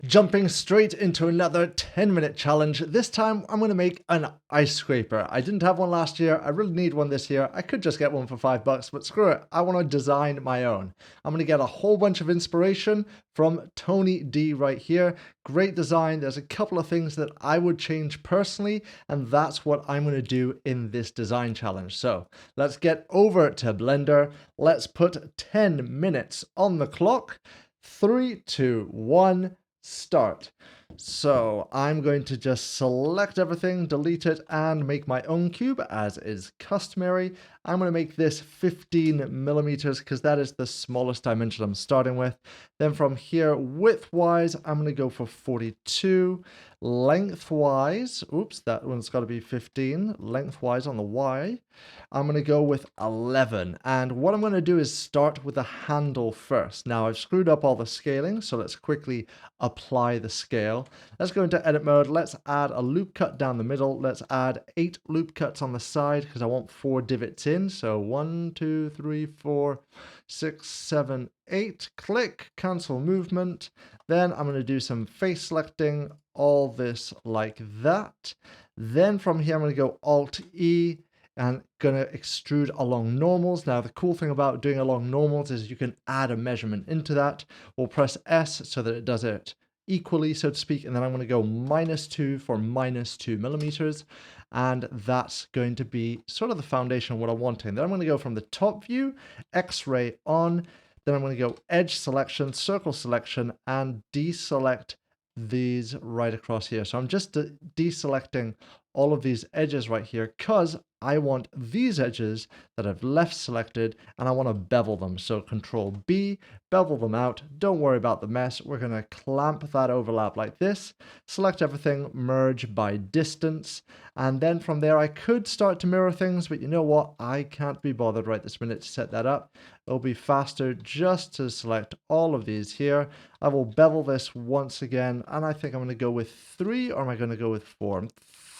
Jumping straight into another 10-minute challenge. This time I'm going to make an ice scraper. I didn't have one last year. I really need one this year. I could just get one for $5, but screw it. I want to design my own. I'm going to get a whole bunch of inspiration from Tony D right here. Great design. There's a couple of things that I would change personally, and that's what I'm going to do in this design challenge. So let's get over to Blender. Let's put 10 minutes on the clock. 3, 2, 1. Start. So I'm going to just select everything, delete it, and make my own cube as is customary. I'm going to make this 15 millimeters because that is the smallest dimension I'm starting with. Then from here, width-wise, I'm going to go for 42. Lengthwise, oops, that one's got to be 15. Lengthwise on the Y, I'm going to go with 11. And what I'm going to do is start with the handle first. Now I've screwed up all the scaling, so let's quickly apply the scale. Let's go into edit mode. Let's add a loop cut down the middle. Let's add 8 loop cuts on the side because I want 4 divots in. So 1, 2, 3, 4, 6, 7, 8. Click, cancel movement. Then I'm going to do some face selecting, all this like that. Then from here, I'm going to go Alt E and going to extrude along normals. Now, the cool thing about doing along normals is you can add a measurement into that, or press S so that it does it equally, so to speak. And then I'm going to go -2 for -2 millimeters. And that's going to be sort of the foundation of what I'm wanting. Then I'm going to go from the top view, X-ray on. Then I'm going to go edge selection, circle selection, and deselect these right across here. So I'm just deselecting all of these edges right here because I want these edges that I've left selected and I want to bevel them. So Control B, bevel them out. Don't worry about the mess. We're going to clamp that overlap like this. Select everything, merge by distance. And then from there, I could start to mirror things, but you know what? I can't be bothered right this minute to set that up. It'll be faster just to select all of these here. I will bevel this once again, and I think I'm going to go with 3, or am I going to go with 4?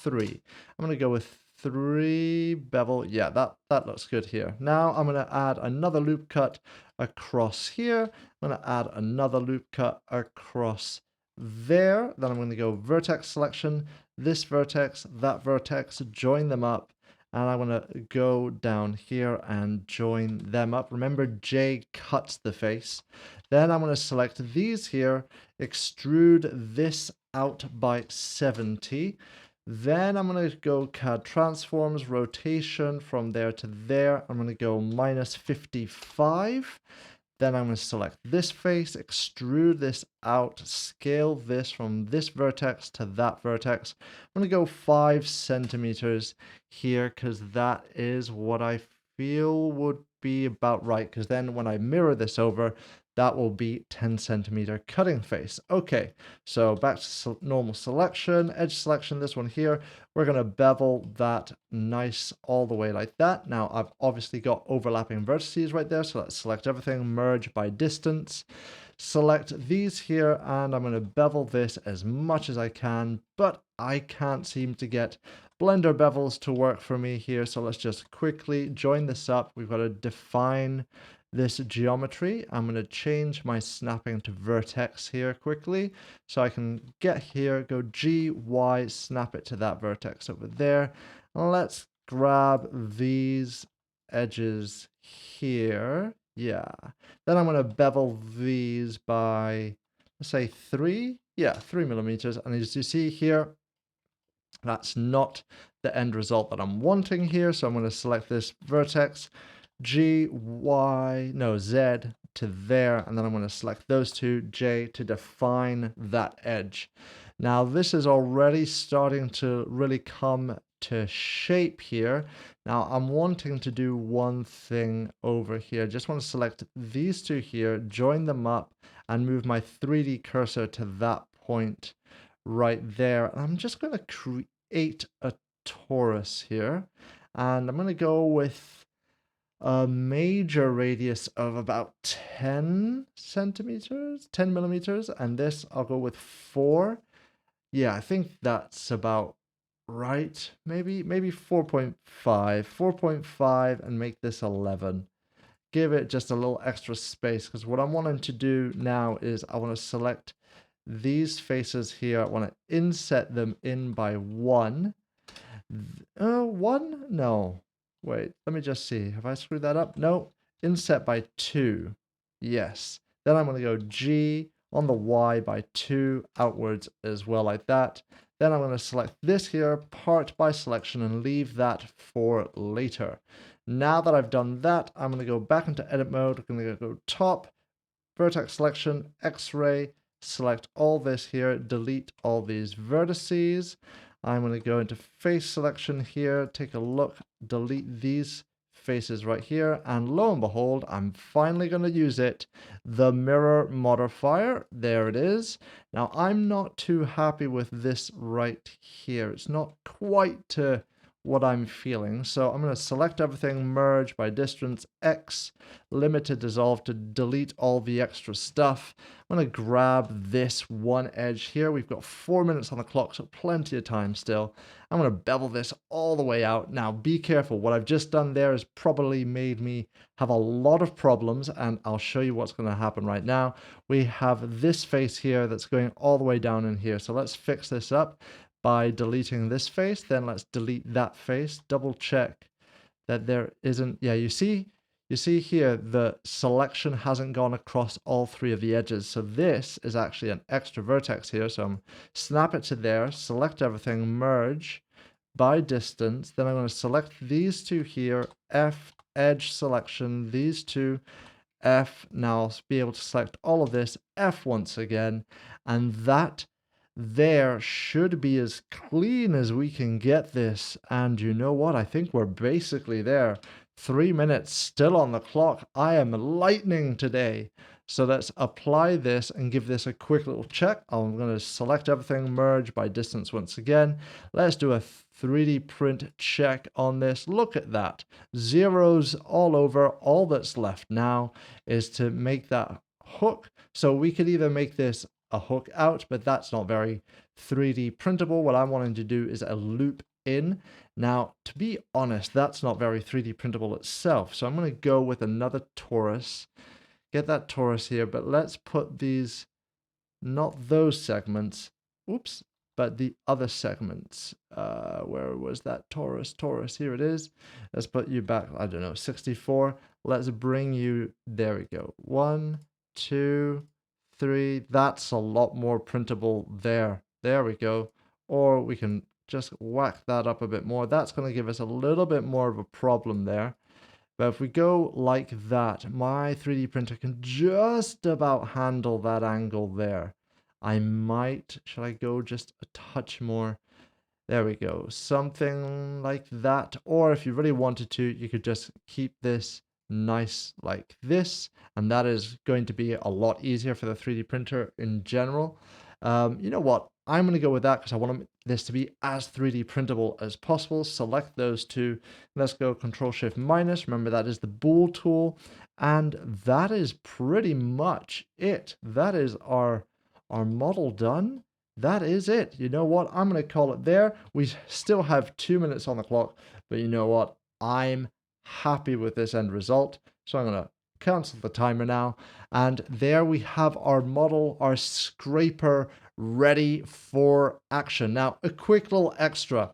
3. I'm going to go with 3 bevel. Yeah, that looks good here. Now I'm going to add another loop cut across here. I'm going to add another loop cut across there. Then I'm going to go vertex selection, this vertex, that vertex, join them up. And I want to go down here and join them up. Remember, J cuts the face. Then I'm going to select these here, extrude this out by 70. Then I'm going to go CAD transforms, rotation from there to there. I'm going to go -55. Then I'm going to select this face, extrude this out, scale this from this vertex to that vertex. I'm going to go 5 centimeters here because that is what I feel would be about right. Because then when I mirror this over, that will be 10 centimeter cutting face. Okay, so back to normal selection, edge selection, this one here. We're going to bevel that nice all the way like that. Now I've obviously got overlapping vertices right there, so let's select everything, merge by distance. Select these here, and I'm going to bevel this as much as I can, but I can't seem to get Blender bevels to work for me here, so let's just quickly join this up. We've got to define this geometry. I'm going to change my snapping to vertex here quickly so I can get here, go G, Y, snap it to that vertex over there. And let's grab these edges here. Yeah. Then I'm going to bevel these by, let's say 3. Yeah, 3 millimeters. And as you see here, that's not the end result that I'm wanting here. So I'm going to select this vertex, G, Y, no, Z to there, and then I'm going to select those two, J, to define that edge. Now this is already starting to really come to shape here. Now I'm wanting to do one thing over here. Just want to select these two here, join them up, and move my 3D cursor to that point right there. And I'm just going to create a torus here, and I'm going to go with a major radius of about 10 centimeters, 10 millimeters, and this I'll go with 4. Yeah, I think that's about right. Maybe 4.5, 4.5, and make this 11. Give it just a little extra space because what I'm wanting to do now is I want to select these faces here, I want to inset them in by 1. 1? No. Wait, let me just see. Have I screwed that up? No. Inset by 2. Yes. Then I'm going to go G on the Y by 2 outwards as well, like that. Then I'm going to select this here, part by selection, and leave that for later. Now that I've done that, I'm going to go back into edit mode. I'm going to go top, vertex selection, X-ray, select all this here, delete all these vertices. I'm going to go into face selection here, take a look, delete these faces right here, and lo and behold, I'm finally going to use it, the mirror modifier. There it is. Now, I'm not too happy with this right here. It's not quite to what I'm feeling. So I'm going to select everything, merge by distance, X, limited dissolve to delete all the extra stuff. I'm going to grab this one edge here. We've got 4 minutes on the clock, so plenty of time still. I'm going to bevel this all the way out. Now, be careful. What I've just done there has probably made me have a lot of problems, and I'll show you what's going to happen right now. We have this face here that's going all the way down in here. So let's fix this up by deleting this face. Then let's delete that face. Double check that there isn't. Yeah, you see here the selection hasn't gone across all 3 of the edges. So this is actually an extra vertex here. So I'm snap it to there, select everything, merge by distance. Then I'm going to select these 2 here, F, edge selection, these 2, F. Now I'll be able to select all of this, F once again, and that there should be as clean as we can get this. And you know what? I think we're basically there. 3 minutes still on the clock. I am lightning today. So let's apply this and give this a quick little check. I'm going to select everything, merge by distance once again. Let's do a 3D print check on this. Look at that. Zeros all over. All that's left now is to make that hook. So we could either make this a hook out, but that's not very 3D printable. What I'm wanting to do is a loop in. Now, to be honest, that's not very 3D printable itself. So I'm going to go with another torus, get that torus here, but let's put these, not those segments, oops, but the other segments. Where was that torus? Here it is. Let's put you back, I don't know, 64. Let's bring you, there we go. 1, 2, 3. That's a lot more printable there. There we go. Or we can just whack that up a bit more. That's going to give us a little bit more of a problem there. But if we go like that, my 3D printer can just about handle that angle there. I might, should I go just a touch more? There we go. Something like that. Or if you really wanted to, you could just keep this nice like this, and that is going to be a lot easier for the 3D printer in general. You know what? I'm going to go with that because I want this to be as 3D printable as possible. Select those 2. Let's go Control-Shift-. Remember, that is the bool tool. And that is pretty much it. That is our model done. That is it. You know what? I'm going to call it there. We still have 2 minutes on the clock, but you know what? I'm happy with this end result. So I'm going to cancel the timer now. And there we have our model, our scraper, ready for action. Now, a quick little extra.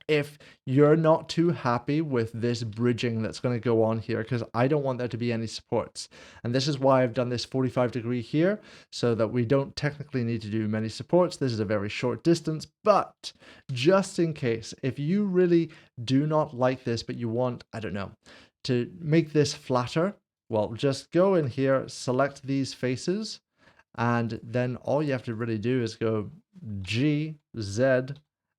If you're not too happy with this bridging that's going to go on here, because I don't want there to be any supports. And this is why I've done this 45-degree here, so that we don't technically need to do many supports. This is a very short distance, but just in case, if you really do not like this, but you want, I don't know, to make this flatter, well, just go in here, select these faces, and then all you have to really do is go G, Z,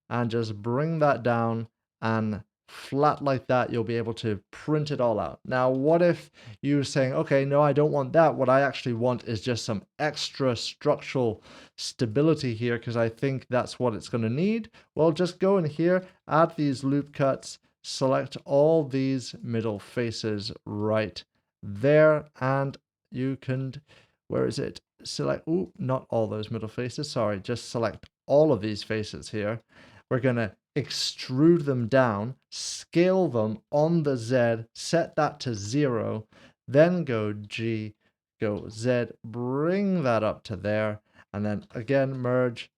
and just bring that down, and flat like that, you'll be able to print it all out. Now, what if you're saying, okay, no, I don't want that. What I actually want is just some extra structural stability here because I think that's what it's going to need. Well, just go in here, add these loop cuts, select all these middle faces right there, and you can, where is it? Select, ooh, not all those middle faces, sorry, just select all of these faces here. We're going to extrude them down, scale them on the Z, set that to 0, then go G, go Z, bring that up to there, and then again, merge.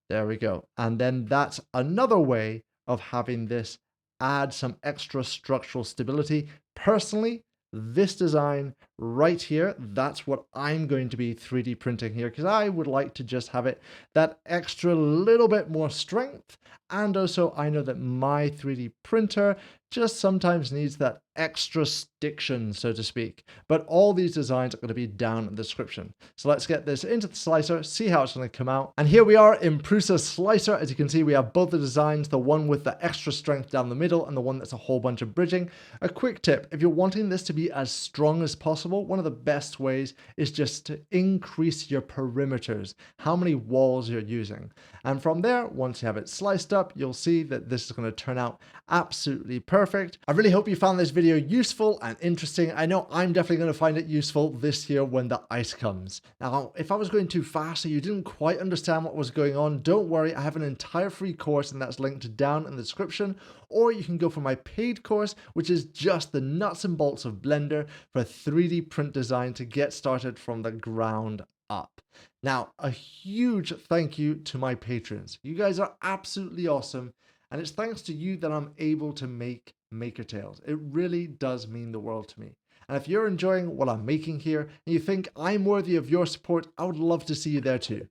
There we go. And then that's another way of having this add some extra structural stability. Personally, this design right here, that's what I'm going to be 3D printing here, because I would like to just have it that extra little bit more strength. And also I know that my 3D printer just sometimes needs that extra stiction, so to speak. But all these designs are going to be down in the description. So let's get this into the slicer, see how it's going to come out. And here we are in Prusa Slicer. As you can see, we have both the designs, the one with the extra strength down the middle and the one that's a whole bunch of bridging. A quick tip, if you're wanting this to be as strong as possible, one of the best ways is just to increase your perimeters, how many walls you're using. And from there, once you have it sliced up, you'll see that this is going to turn out absolutely perfect. I really hope you found this video useful and interesting. I know I'm definitely going to find it useful this year when the ice comes. Now, if I was going too fast or you didn't quite understand what was going on, don't worry, I have an entire free course and that's linked down in the description. Or you can go for my paid course, which is just the nuts and bolts of Blender for 3D print design to get started from the ground up. Now, a huge thank you to my patrons. You guys are absolutely awesome. And it's thanks to you that I'm able to make Maker Tales. It really does mean the world to me. And if you're enjoying what I'm making here and you think I'm worthy of your support, I would love to see you there too.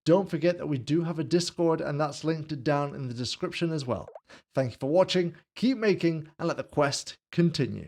Don't forget that we do have a Discord and that's linked down in the description as well. Thank you for watching, keep making, and let the quest continue.